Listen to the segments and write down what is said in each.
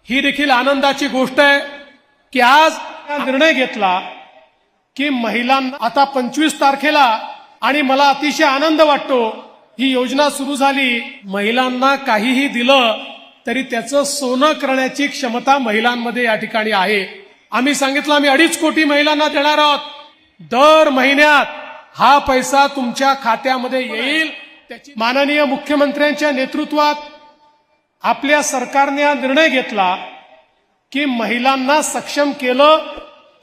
ही देखील आनंदाची गोष्ट आहे की आज निर्णय घेतला की महिलांना आता 25 तारखेला आणि मला अतिशय आनंद वाटतो ही योजना सुरू झाली। महिलांना काहीही दिलं तरी त्याचं सोनं करण्याची क्षमता महिलांमध्ये या ठिकाणी आहे। आम्ही सांगितलं आम्ही 2.5 कोटी महिलांना देणार आहोत। दर महिन्यात हा पैसा तुमच्या खात्यामध्ये येईल। त्याची माननीय मुख्यमंत्र्यांच्या नेतृत्वात आपल्या सरकारने हा निर्णय घेतला की महिलांना सक्षम केलं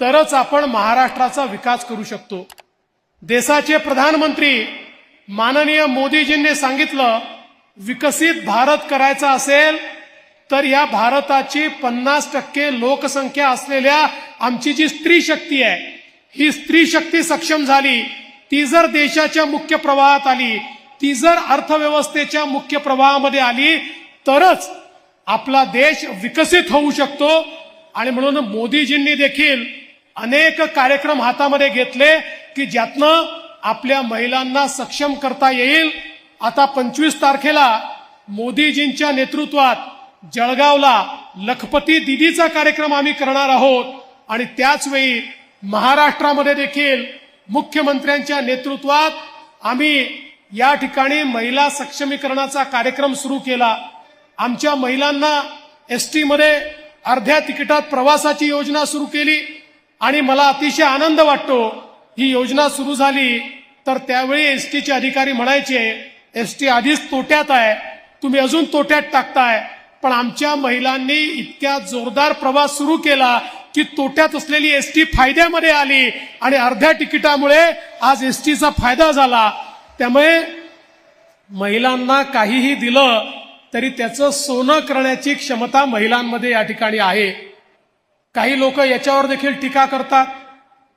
तरच आपण महाराष्ट्राचा विकास करू शकतो। देशाचे प्रधानमंत्री माननीय मोदीजींनी सांगितलं विकसित भारत करायचा असेल तर या भारताची 50% लोकसंख्या असलेल्या आमची जी स्त्री शक्ती आहे ही स्त्री शक्ती सक्षम झाली, ती जर देशाच्या मुख्य प्रवाहात आली, ती जर अर्थव्यवस्थेच्या मुख्य प्रवाहामध्ये आली तरच आपला देश विकसित होऊ शकतो। आणि म्हणून मोदीजींनी देखील अनेक कार्यक्रम हातामध्ये घेतले की ज्यातनं आपल्या महिलांना सक्षम करता येईल। आता 25 तारखेला मोदीजींच्या नेतृत्वात जळगावला लखपती दीदीचा कार्यक्रम आम्ही करणार आहोत आणि त्याच वेळी महाराष्ट्रामध्ये देखील मुख्यमंत्र्यांच्या नेतृत्वात आम्ही या ठिकाणी महिला सक्षमीकरणाचा कार्यक्रम सुरू केला। आमच्या महिलांना एसटी मध्ये अर्ध्या तिकिटात प्रवासाची योजना सुरू केली आणि मला अतिशय आनंद वाटतो ही योजना सुरू झाली तर त्यावेळी एसटीचे अधिकारी म्हणायचे एसटी आधीच तोट्यात आहे, तुम्ही अजून तोट्यात टाकताय। पण आमच्या महिलांनी इतक्या जोरदार प्रवास सुरू केला की तोट्यात असलेली एसटी फायद्यामध्ये आली आणि अर्ध्या तिकिटामुळे आज एसटीचा फायदा झाला। त्यामुळे महिलांना काहीही दिलं तरी त्याचं सोनं करण्याची क्षमता महिलांमध्ये या ठिकाणी आहे। काही लोक याच्यावर देखील टीका करतात।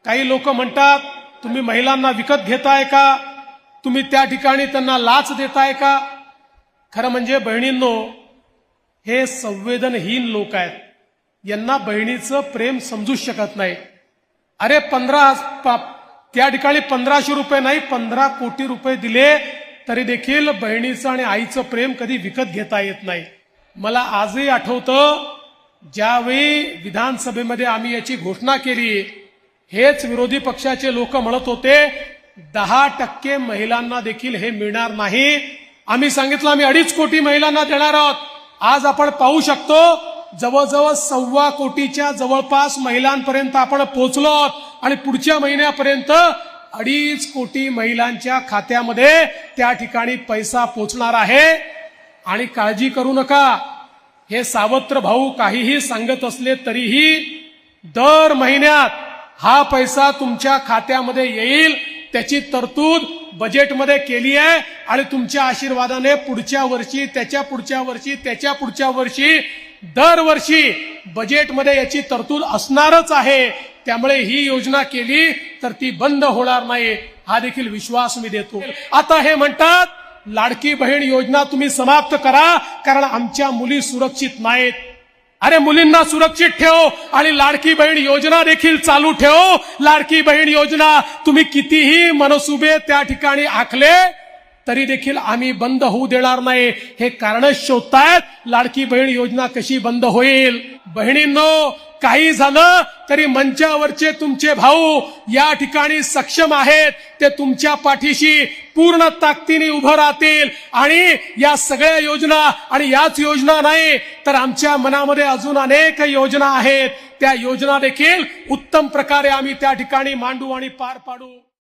काही लोक म्हणतात तुम्ही महिलांना विकत घेताय का, तुम्ही त्या ठिकाणी त्यांना लाच देताय का। खरं म्हणजे बहिणींनो, हे संवेदनहीन लोक आहेत, यांना बहिणीचं प्रेम समजूच शकत नाही। अरे त्या ठिकाणी 1500 रुपये नाही 15 कोटी रुपये दिले तरी देखील बहिणीचं आणि आईचं प्रेम कधी विकत घेता येत नाही। मला आजही आठवतं ज्यावेळी विधानसभेमध्ये आम्ही याची घोषणा केली, हेच विरोधी पक्षाचे लोक म्हणत होते 10% महिलांना देखील हे मिळणार नाही। आम्ही सांगितलं आम्ही 2.5 कोटी महिलांना देणार आहोत। आज आपण पाहू शकतो जवळजवळ 1.25 कोटीच्या जवळपास महिलांपर्यंत आपण पोहोचलो आहोत आणि पुढच्या महिन्यापर्यंत 2.5 कोटी महिलांच्या खात्यामध्ये त्या ठिकाणी पैसा पोहोचणार आहे। आणि काळजी करू नका, हे सावत्र भाऊ काहीही सांगत असले तरीही दर महिन्यात हा पैसा तुमच्या खात्यामध्ये येईल, त्याची तरतूद बजेटमध्ये केली आहे आणि तुमच्या आशीर्वादाने पुढच्या वर्षी, त्याच्या पुढच्या वर्षी, त्याच्या पुढच्या वर्षी दरवर्षी बजेटमध्ये याची तरतूद असणारच आहे। त्यामुळे ही योजना केली तर ती बंद होणार नाही, हा देखील विश्वास मी देतो। आता हे म्हणतात लाडकी बहीण योजना तुम्ही समाप्त करा कारण आमच्या मुली सुरक्षित नाहीत। अरे मुलींना सुरक्षित ठेव आणि लाडकी बहीण योजना देखील चालू ठेव। लाडकी बहीण योजना तुम्ही कितीही मनसुबे त्या ठिकाणी आखले तरी देखील आम्ही बंद होऊ देणार नाही। हे कारण शोधतायत लाडकी बहीण योजना कशी बंद होईल। बहिणींनो, काही झालं तरी मंचावरचे तुमचे भाऊ या ठिकाणी सक्षम आहेत, ते तुमच्या पाठीशी पूर्ण ताकदीने उभं राहतील। आणि या सगळ्या योजना आणि याच योजना नाही तर आमच्या मनामध्ये अजून अनेक योजना आहेत, त्या योजना देखील उत्तम प्रकारे आम्ही त्या ठिकाणी मांडू आणि पार पाडू।